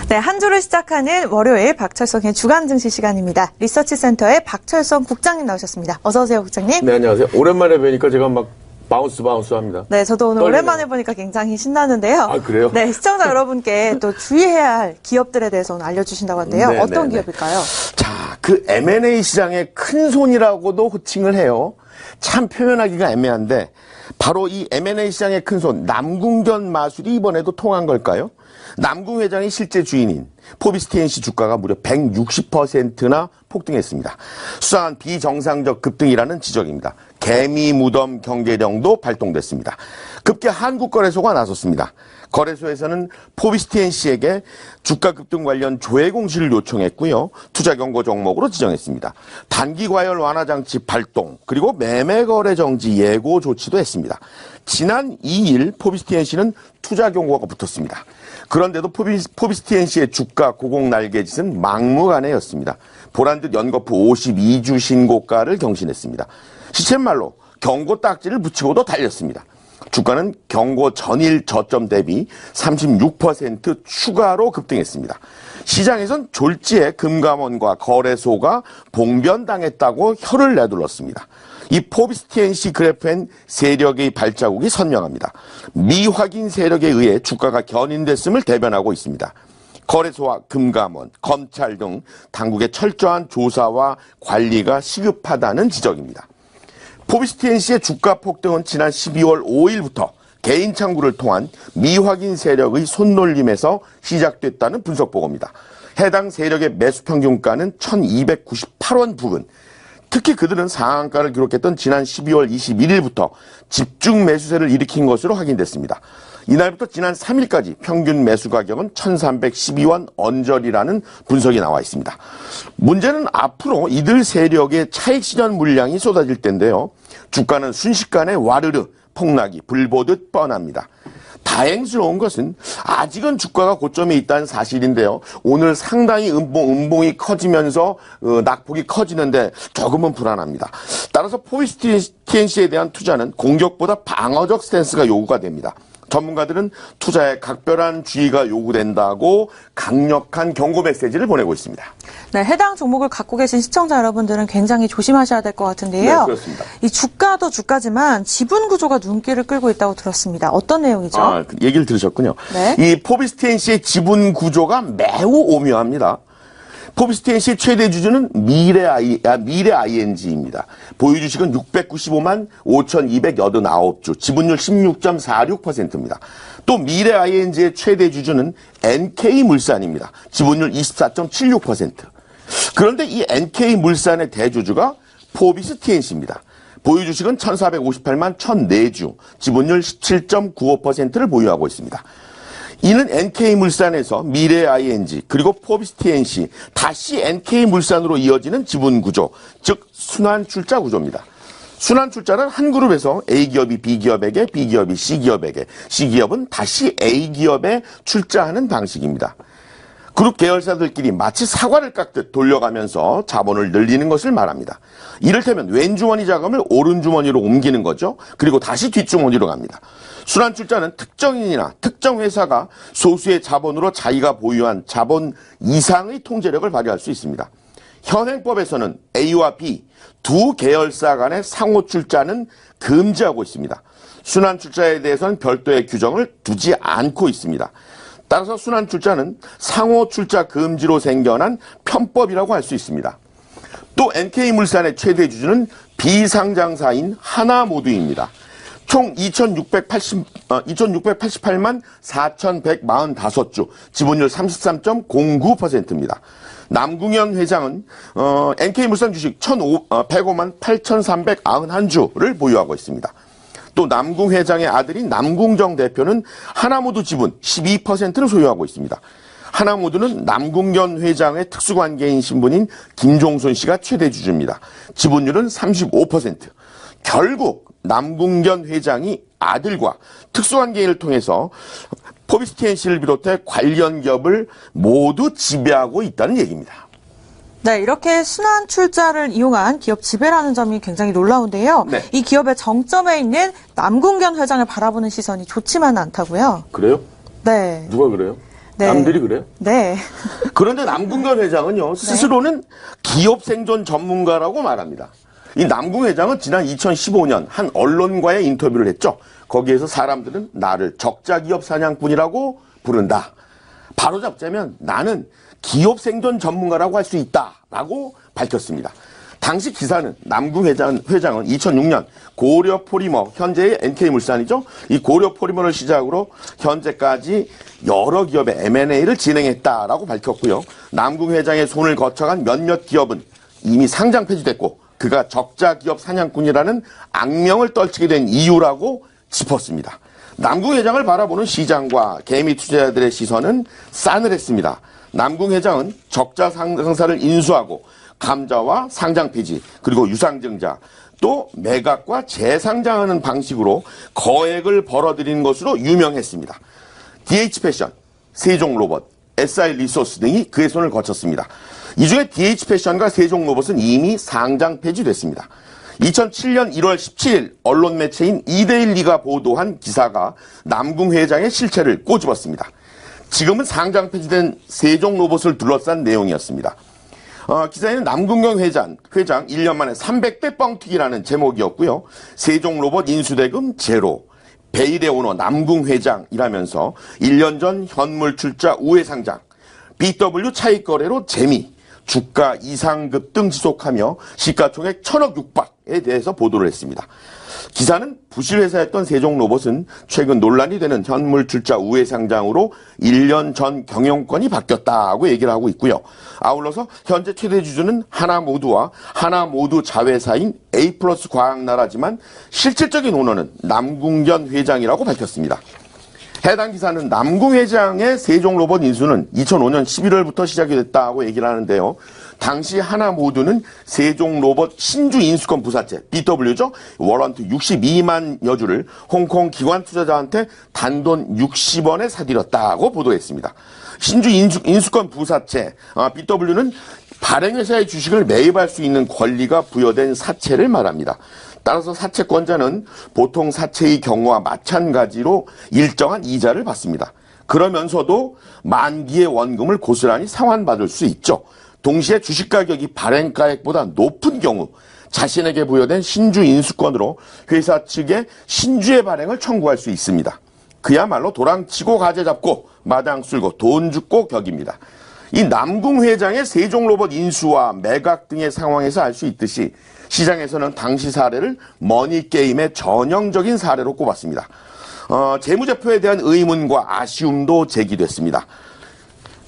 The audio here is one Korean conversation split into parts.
네, 한 주를 시작하는 월요일 박철성의 주간 증시 시간입니다. 리서치센터의 박철성 국장님 나오셨습니다. 어서 오세요, 국장님. 네, 안녕하세요. 오랜만에 뵈니까 제가 막 바운스 합니다. 네, 저도 오늘 떨리네요. 오랜만에 보니까 굉장히 신나는데요. 아, 그래요? 네, 시청자 여러분께 또 주의해야 할 기업들에 대해서 오늘 알려주신다고 하는데요. 네, 어떤 네, 네. 기업일까요? 자, 그 M&A 시장의 큰 손이라고도 호칭을 해요. 참 표현하기가 애매한데 바로 이 M&A 시장의 큰 손, 남궁견 마술이 이번에도 통한 걸까요? 남궁 회장이 실제 주인인 포비스 TNC 주가가 무려 160%나 폭등했습니다. 수상한 비정상적 급등이라는 지적입니다. 개미 무덤 경계령도 발동됐습니다. 급기 한국거래소가 나섰습니다. 거래소에서는 포비스 TNC에게 주가 급등 관련 조회 공시를 요청했고요. 투자 경고 종목으로 지정했습니다. 단기 과열 완화 장치 발동, 그리고 매매 거래 정지 예고 조치도 했습니다. 지난 2일 포비스 TNC는 투자 경고가 붙었습니다. 그런데도 포비스 TNC의 주가 고공 날개짓은 막무가내였습니다. 보란듯 연거푸 52주 신고가를 경신했습니다. 시쳇말로 경고 딱지를 붙이고도 달렸습니다. 주가는 경고 전일 저점 대비 36% 추가로 급등했습니다. 시장에선 졸지에 금감원과 거래소가 봉변당했다고 혀를 내둘렀습니다. 이 포비스 TNC 그래프엔 세력의 발자국이 선명합니다. 미확인 세력에 의해 주가가 견인됐음을 대변하고 있습니다. 거래소와 금감원, 검찰 등 당국의 철저한 조사와 관리가 시급하다는 지적입니다. 포비스 TNC의 주가 폭등은 지난 12월 5일부터 개인 창구를 통한 미확인 세력의 손놀림에서 시작됐다는 분석 보고입니다. 해당 세력의 매수 평균가는 1298원 부근, 특히 그들은 상한가를 기록했던 지난 12월 21일부터 집중 매수세를 일으킨 것으로 확인됐습니다. 이날부터 지난 3일까지 평균 매수 가격은 1312원 언저리라는 분석이 나와 있습니다. 문제는 앞으로 이들 세력의 차익 실현 물량이 쏟아질 텐데요. 주가는 순식간에 와르르 폭락이 불보듯 뻔합니다. 다행스러운 것은 아직은 주가가 고점에 있다는 사실인데요. 오늘 상당히 음봉이 커지면서 낙폭이 커지는데 조금은 불안합니다. 따라서 포비스 TNC에 대한 투자는 공격보다 방어적 스탠스가 요구가 됩니다. 전문가들은 투자에 각별한 주의가 요구된다고 강력한 경고 메시지를 보내고 있습니다. 네, 해당 종목을 갖고 계신 시청자 여러분들은 굉장히 조심하셔야 될 것 같은데요. 네, 그렇습니다. 이 주가도 주가지만 지분 구조가 눈길을 끌고 있다고 들었습니다. 어떤 내용이죠? 그 얘기를 들으셨군요. 네. 이 포비스 TNC의 지분 구조가 매우 오묘합니다. 포비스 TNC의 최대 주주는 미래 ING입니다. 보유 주식은 695만 5,289주, 지분율 16.46%입니다. 또 미래 ING의 최대 주주는 NK물산입니다. 지분율 24.76%. 그런데 이 NK물산의 대주주가 포비스 TNC입니다. 보유 주식은 1,458만 1,004주, 지분율 17.95%를 보유하고 있습니다. 이는 NK물산에서 미래 ING 그리고 포비스 TNC 다시 NK물산으로 이어지는 지분 구조, 즉 순환 출자 구조입니다. 순환 출자는 한 그룹에서 A기업이 B기업에게, B기업이 C기업에게, C기업은 다시 A기업에 출자하는 방식입니다. 그룹 계열사들끼리 마치 사과를 깎듯 돌려가면서 자본을 늘리는 것을 말합니다. 이를테면 왼주머니 자금을 오른주머니로 옮기는 거죠. 그리고 다시 뒷주머니로 갑니다. 순환출자는 특정인이나 특정 회사가 소수의 자본으로 자기가 보유한 자본 이상의 통제력을 발휘할 수 있습니다. 현행법에서는 A와 B 두 계열사 간의 상호출자는 금지하고 있습니다. 순환출자에 대해서는 별도의 규정을 두지 않고 있습니다. 따라서 순환출자는 상호출자 금지로 생겨난 편법이라고 할 수 있습니다. 또 NK물산의 최대 주주는 비상장사인 하나모두입니다. 총 2,688만 4,145주, 지분율 33.09%입니다. 남궁현 회장은 NK물산 주식 105만 8,391주를 보유하고 있습니다. 또 남궁 회장의 아들인 남궁정 대표는 하나모두 지분 12%를 소유하고 있습니다. 하나모두는 남궁현 회장의 특수관계인 신분인 김종순 씨가 최대 주주입니다. 지분율은 35%. 결국 남궁현 회장이 아들과 특수관계인을 통해서 포비스 TNC를 비롯해 관련 기업을 모두 지배하고 있다는 얘기입니다. 네, 이렇게 순환 출자를 이용한 기업 지배라는 점이 굉장히 놀라운데요. 네. 이 기업의 정점에 있는 남궁현 회장을 바라보는 시선이 좋지만은 않다고요. 그래요? 네. 누가 그래요? 네. 남들이 그래요? 네. 그런데 남궁현 회장은요, 스스로는 기업 생존 전문가라고 말합니다. 이 남궁 회장은 지난 2015년 한 언론과의 인터뷰를 했죠. 거기에서 사람들은 나를 적자 기업 사냥꾼이라고 부른다. 바로 잡자면 나는 기업 생존 전문가라고 할 수 있다라고 밝혔습니다. 당시 기사는 남궁 회장은 2006년 고려포리머, 현재의 NK물산이죠. 이 고려포리머를 시작으로 현재까지 여러 기업의 M&A를 진행했다라고 밝혔고요. 남궁 회장의 손을 거쳐간 몇몇 기업은 이미 상장 폐지됐고 그가 적자 기업 사냥꾼이라는 악명을 떨치게 된 이유라고 짚었습니다. 남궁 회장을 바라보는 시장과 개미 투자자들의 시선은 싸늘했습니다. 남궁 회장은 적자 상사를 인수하고 감자와 상장 폐지, 그리고 유상증자, 또 매각과 재상장하는 방식으로 거액을 벌어들인 것으로 유명했습니다. DH패션, 세종로봇, SI리소스 등이 그의 손을 거쳤습니다. 이 중에 DH패션과 세종로봇은 이미 상장 폐지됐습니다. 2007년 1월 17일 언론 매체인 이데일리가 보도한 기사가 남궁 회장의 실체를 꼬집었습니다. 지금은 상장 폐지된 세종로봇을 둘러싼 내용이었습니다. 기사에는 남궁현 회장 1년 만에 300배 뻥튀기라는 제목이었고요. 세종로봇 인수대금 제로, 베일의 오너 남궁 회장이라면서 1년 전 현물 출자 우회 상장, BW 차익 거래로 재미, 주가 이상급 등 지속하며 시가총액 1,000억 육박에 대해서 보도를 했습니다. 기사는 부실회사였던 세종로봇은 최근 논란이 되는 현물 출자 우회 상장으로 1년 전 경영권이 바뀌었다고 얘기를 하고 있고요. 아울러서 현재 최대 주주는 하나모두와 하나모두 자회사인 A+ 과학나라지만 실질적인 오너는 남궁현 회장이라고 밝혔습니다. 해당 기사는 남궁 회장의 세종로봇 인수는 2005년 11월부터 시작이 됐다고 얘기를 하는데요. 당시 하나모두는 세종로봇 신주 인수권 부사채, BW죠. 워런트 62만 여주를 홍콩 기관 투자자한테 단돈 60원에 사들였다고 보도했습니다. 신주 인수권 부사채, BW는 발행회사의 주식을 매입할 수 있는 권리가 부여된 사채를 말합니다. 따라서 사채권자는 보통 사채의 경우와 마찬가지로 일정한 이자를 받습니다. 그러면서도 만기의 원금을 고스란히 상환받을 수 있죠. 동시에 주식 가격이 발행가액보다 높은 경우 자신에게 부여된 신주 인수권으로 회사 측에 신주의 발행을 청구할 수 있습니다. 그야말로 도랑치고 가재 잡고 마당 쓸고 돈 죽고 격입니다. 이 남궁 회장의 세종로봇 인수와 매각 등의 상황에서 알 수 있듯이 시장에서는 당시 사례를 머니게임의 전형적인 사례로 꼽았습니다. 재무제표에 대한 의문과 아쉬움도 제기됐습니다.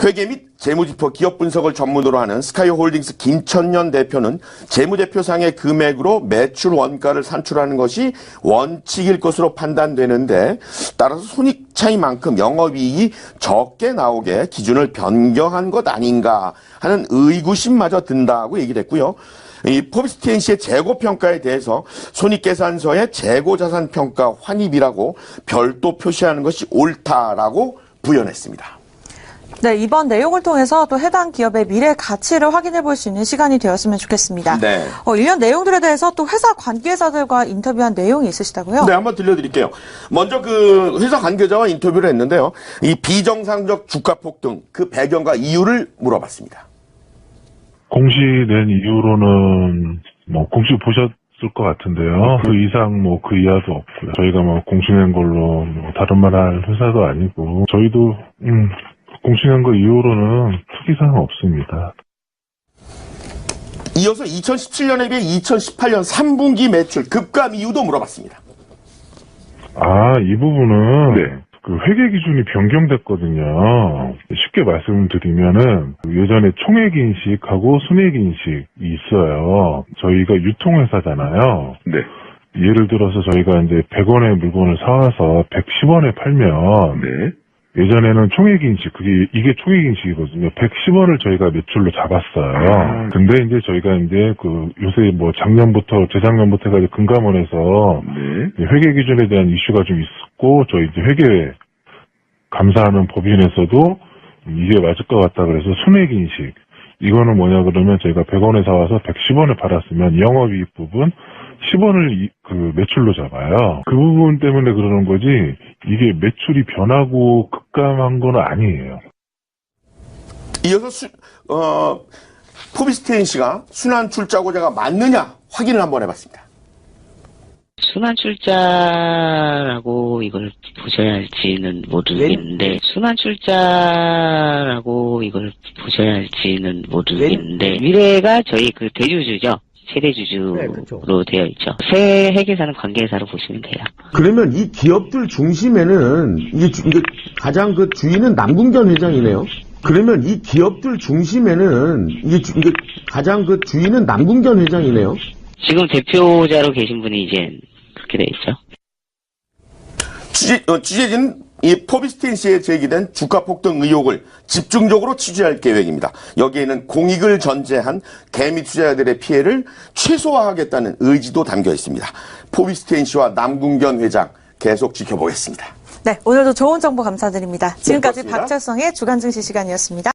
회계 및 재무지표 기업 분석을 전문으로 하는 스카이홀딩스 김천년 대표는 재무제표상의 금액으로 매출 원가를 산출하는 것이 원칙일 것으로 판단되는데 따라서 손익 차이만큼 영업이익이 적게 나오게 기준을 변경한 것 아닌가 하는 의구심마저 든다고 얘기를 했고요. 이 포브스 TNC의 재고평가에 대해서 손익계산서의 재고자산평가 환입이라고 별도 표시하는 것이 옳다라고 부연했습니다. 네, 이번 내용을 통해서 또 해당 기업의 미래 가치를 확인해 볼 수 있는 시간이 되었으면 좋겠습니다. 네. 이런 내용들에 대해서 또 회사 관계자들과 인터뷰한 내용이 있으시다고요? 네, 한번 들려드릴게요. 먼저 그 회사 관계자와 인터뷰를 했는데요. 이 비정상적 주가 폭등, 그 배경과 이유를 물어봤습니다. 공시된 이유로는 공시 보셨을 것 같은데요. 그 이상 그 이하도 없고요. 저희가 공시낸 걸로 다른 말 할 회사도 아니고 저희도 공시낸 거 이후로는 특이사항은 없습니다. 이어서 2017년에 비해 2018년 3분기 매출 급감 이유도 물어봤습니다. 이 부분은 그 회계 기준이 변경됐거든요. 쉽게 말씀드리면은 예전에 총액 인식하고 순액 인식이 있어요. 저희가 유통회사잖아요. 네. 예를 들어서 저희가 이제 100원의 물건을 사와서 110원에 팔면 네. 예전에는 총액인식, 이게 총액인식이거든요. 110원을 저희가 매출로 잡았어요. 근데 이제 저희가 이제 요새 작년부터, 재작년부터 해가지고 금감원에서 네. 회계 기준에 대한 이슈가 좀 있었고, 저희 이제 회계 감사하는 법인에서도 이게 맞을 것 같다 그래서 순액인식. 이거는 뭐냐 그러면 저희가 100원에 사와서 110원에 팔았으면 영업이익 부분 10원을 매출로 잡아요. 그 부분 때문에 그러는 거지, 이게 매출이 변하고 급감한 건 아니에요. 이어서 포비스테인 씨가 순환 출자고자가 맞느냐 확인을 한번 해봤습니다. 순환 출자라고 이걸 보셔야 할지는 모르겠는데, 순환 출자라고 이걸 보셔야 할지는 모르겠는데, 미래가 저희 그 대주주죠. 최대주주로 네, 그렇죠. 되어 있죠. 새 회계사는 관계사로 보시면 돼요. 그러면 이 기업들 중심에는 이게 가장 그 주인은 남궁견 회장이네요. 그러면 이 기업들 중심에는 이게 가장 그 주인은 남궁견 회장이네요. 지금 대표자로 계신 분이 이제 그렇게 돼 있죠. 취재진은 이 포비스테인 씨에 제기된 주가 폭등 의혹을 집중적으로 취재할 계획입니다. 여기에는 공익을 전제한 개미 투자자들의 피해를 최소화하겠다는 의지도 담겨 있습니다. 포비스테인 씨와 남궁견 회장 계속 지켜보겠습니다. 네, 오늘도 좋은 정보 감사드립니다. 지금까지 고맙습니다. 박철성의 주간 증시 시간이었습니다.